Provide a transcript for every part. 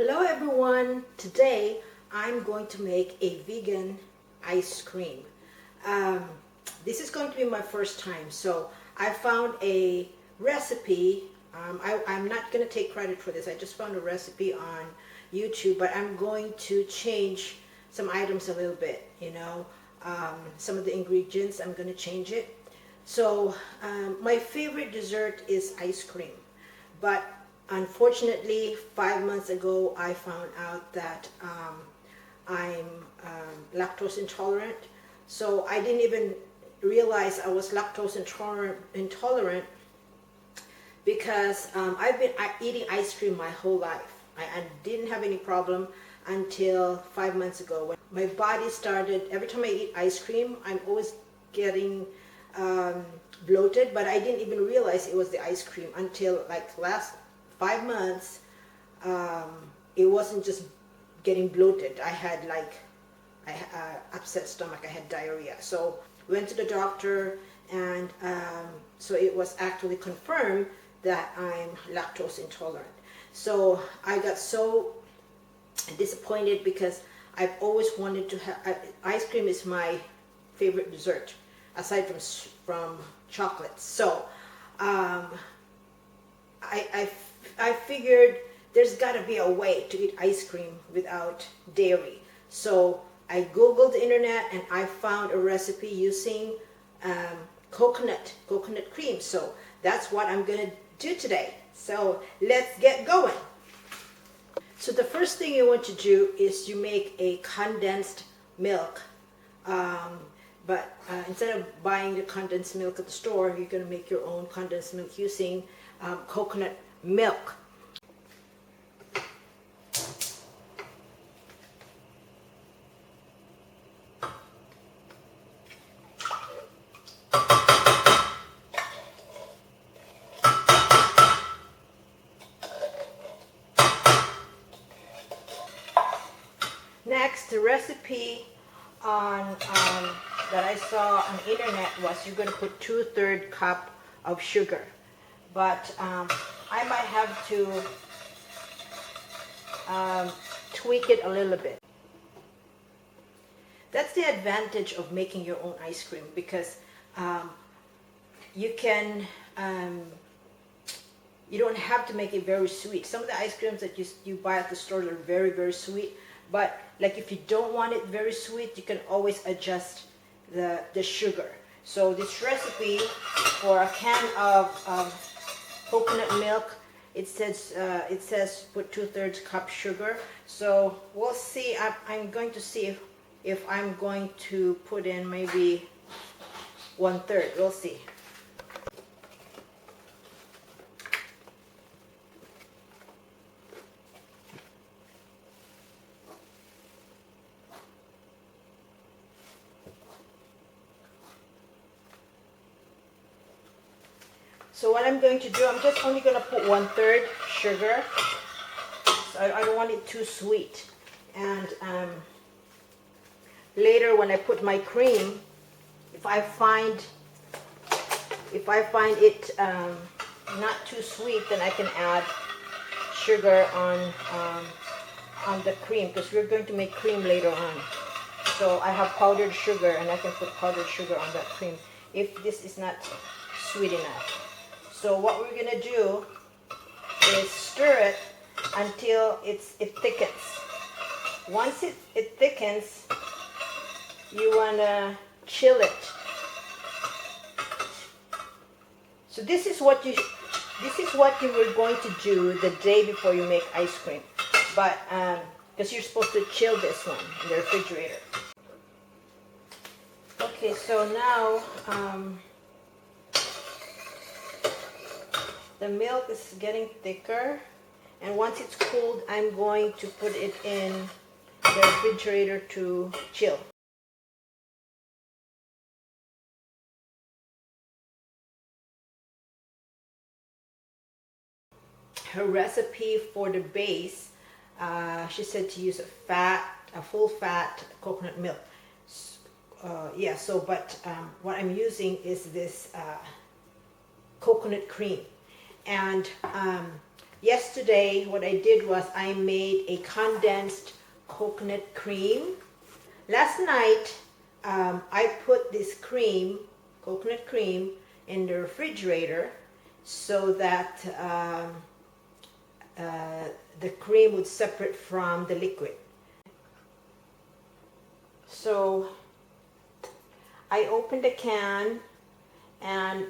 Hello everyone, today I'm going to make a vegan ice cream. This is going to be my first time, so I found a recipe. I'm not going to take credit for this, I just found a recipe on YouTube, but I'm going to change some items a little bit, some of the ingredients, I'm going to change it. So my favorite dessert is ice cream, but unfortunately 5 months ago I found out that I'm lactose intolerant. So I didn't even realize I was lactose intolerant because I've been eating ice cream my whole life. I didn't have any problem until 5 months ago when my body started, every time I eat ice cream I'm always getting bloated, but I didn't even realize it was the ice cream until like last 5 months. It wasn't just getting bloated. I had upset stomach. I had diarrhea. So went to the doctor, and so it was actually confirmed that I'm lactose intolerant. So I got so disappointed because I've always wanted to have ice cream. Is my favorite dessert aside from chocolates. So I figured there's got to be a way to eat ice cream without dairy. So I googled the internet and I found a recipe using coconut cream. So that's what I'm going to do today. So let's get going. So the first thing you want to do is you make a condensed milk. But instead of buying the condensed milk at the store, you're going to make your own condensed milk using coconut milk. Next, the recipe that I saw on the internet was you're going to put 2/3 cup of sugar, but I might have to tweak it a little bit. That's the advantage of making your own ice cream, because you can you don't have to make it very sweet. Some of the ice creams that you buy at the store are very, very sweet, but like if you don't want it very sweet, you can always adjust the sugar. So this recipe for a can of coconut milk, it says put 2/3 cup sugar. So we'll see. I'm going to see if I'm going to put in maybe 1/3. We'll see. So what I'm going to do, I'm just only going to put 1/3 sugar. So I don't want it too sweet. And later when I put my cream, if I find it not too sweet, then I can add sugar on the cream, because we're going to make cream later on. So I have powdered sugar, and I can put powdered sugar on that cream if this is not sweet enough. So what we're going to do is stir it until it thickens. Once it thickens, you want to chill it. So this is what you were going to do the day before you make ice cream, but because you're supposed to chill this one in the refrigerator. Okay, so now the milk is getting thicker, and once it's cooled, I'm going to put it in the refrigerator to chill. Her recipe for the base, she said to use a full fat coconut milk. Yeah, so but what I'm using is this coconut cream. And yesterday what I did was I made a condensed coconut cream. Last night I put this cream, coconut cream, in the refrigerator so that the cream would separate from the liquid. So I opened the can and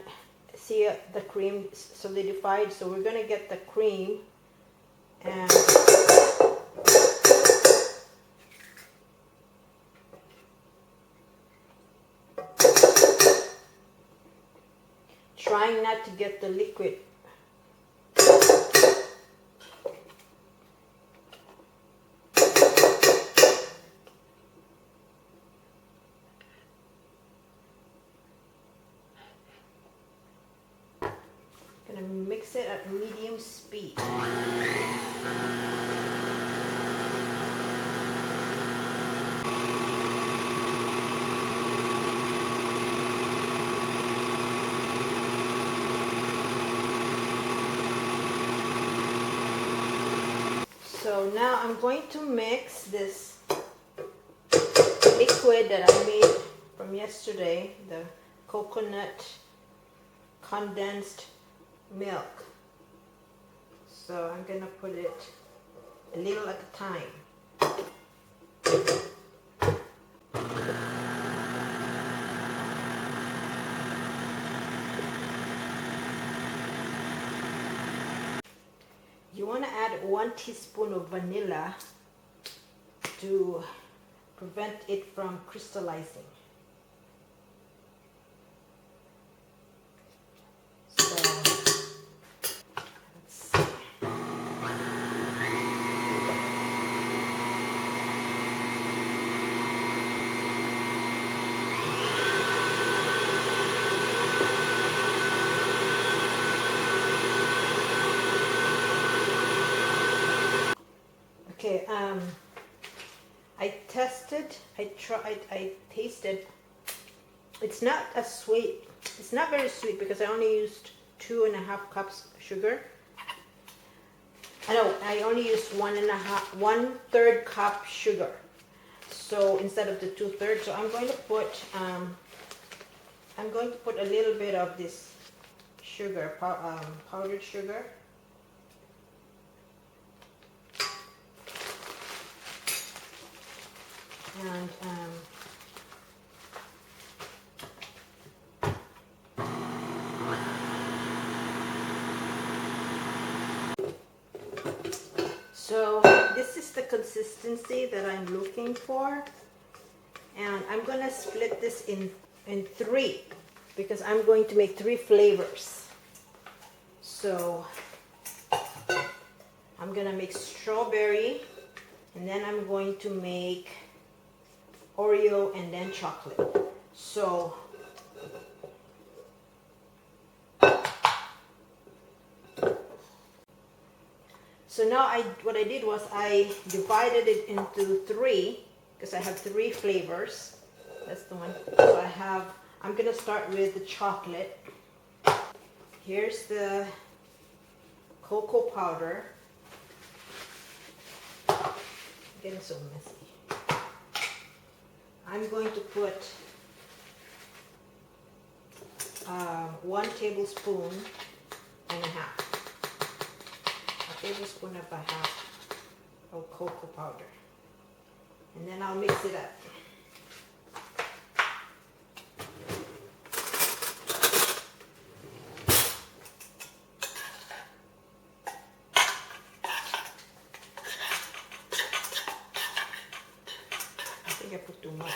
see the cream solidified. So we're gonna get the cream and trying not to get the liquid. Gonna mix it at medium speed. So now I'm going to mix this liquid that I made from yesterday, the coconut condensed milk. So I'm gonna put it a little at a time. You want to add 1 teaspoon of vanilla to prevent it from crystallizing. So let's see. Okay, I tested, I tried, I tasted. It's not as sweet. It's not very sweet because I only used 2.5 cups sugar. I only used 1/3 cup sugar. So instead of the 2/3, so I'm going to put a little bit of this sugar, powdered sugar. And so this is the consistency that I'm looking for, and I'm gonna split this in 3 because I'm going to make 3 flavors. So I'm gonna make strawberry, and then I'm going to make Oreo, and then chocolate. So now what I did was I divided it into 3 because I have 3 flavors. That's the one. So I'm gonna start with the chocolate. Here's the cocoa powder. Getting so messy. I'm going to put 1 tablespoon and a half. A tablespoon and a half of cocoa powder. And then I'll mix it up. I think I put too much.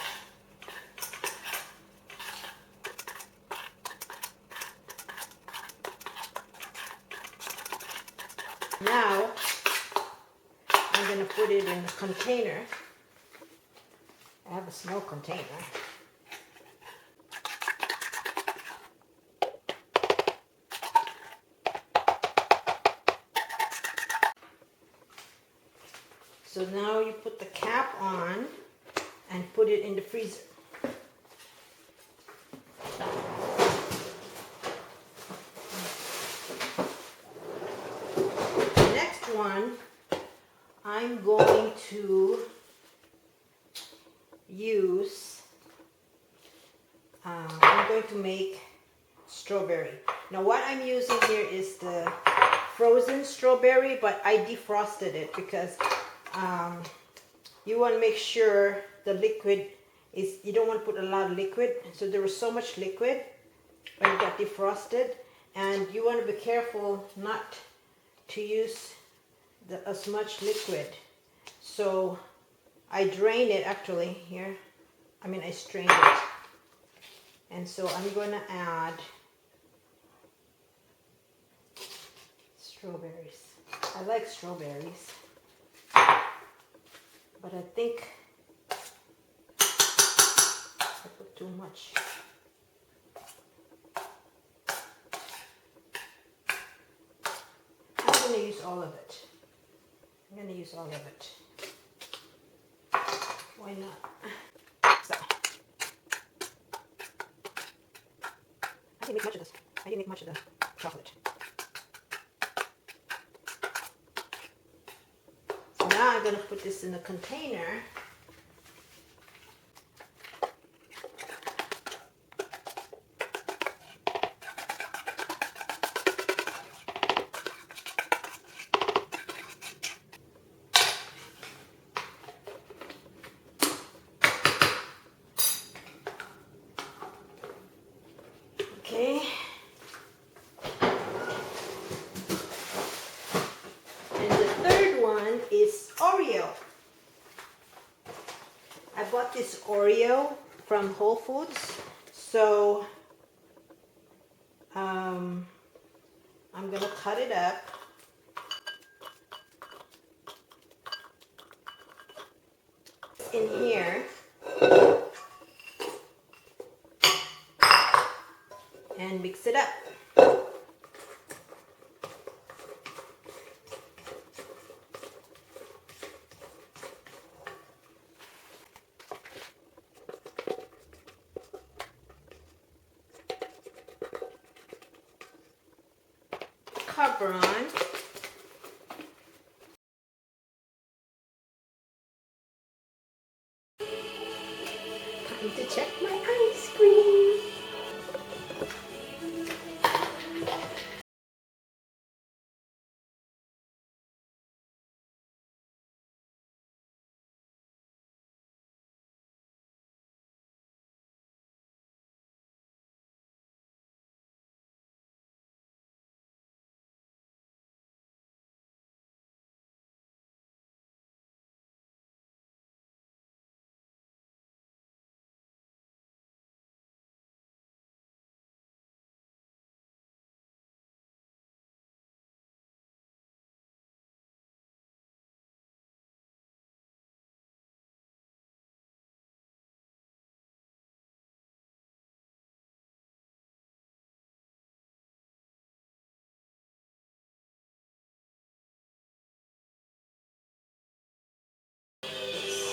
Now, I'm going to put it in a container. I have a small container. So now you put the cap on and put it in the freezer. I'm going to use, I'm going to make strawberry. Now what I'm using here is the frozen strawberry, but I defrosted it because you want to make sure the liquid is, you don't want to put a lot of liquid. So there was so much liquid when it got defrosted, and you want to be careful not to use as much liquid. So I drained it actually here. I strained it. And so I'm going to add strawberries. I like strawberries, but I think I put too much. I'm going to use all of it. I'm going to use all of it. Why not? So, I didn't make much of this. I didn't make much of the chocolate. So now I'm going to put this in a container. Okay. And the third one is Oreo. I bought this Oreo from Whole Foods. So I'm gonna cut it up. In here. And mix it up. Cover on. Time to check my ice cream.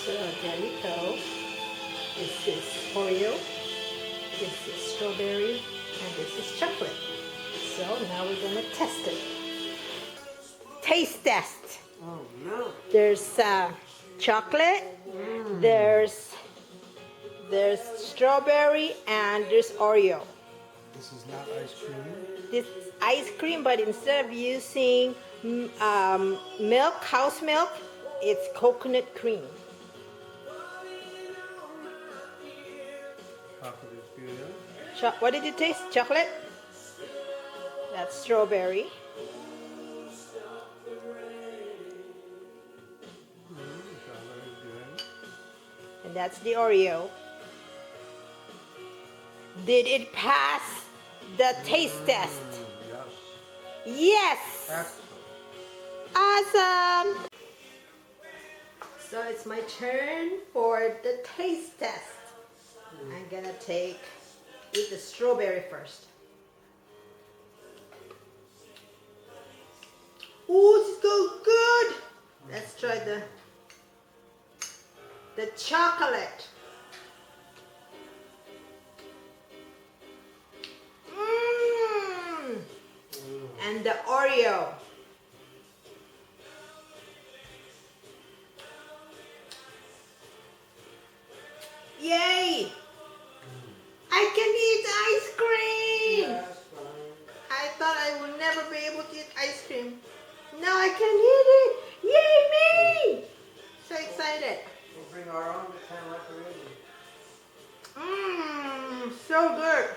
So there we go. This is Oreo, this is strawberry, and this is chocolate. So now we're gonna test it. Taste test. Oh no. There's chocolate, there's strawberry, and there's Oreo. This is not ice cream. This is ice cream, but instead of using milk, cow's milk, it's coconut cream. Chocolate is good. What did you taste? Chocolate? That's strawberry. Chocolate is good. And that's the Oreo. Did it pass the taste test? Yes. Yes! Excellent. Awesome! So it's my turn for the taste test. I'm gonna eat the strawberry first. Ooh, this is so good! Let's try the chocolate. Mmm! And the Oreo. Yay! I can eat ice cream! Yes, fine. I thought I would never be able to eat ice cream. Now I can eat it! Yay me! So excited. We'll bring our own to San Rafael. Mmm, so good.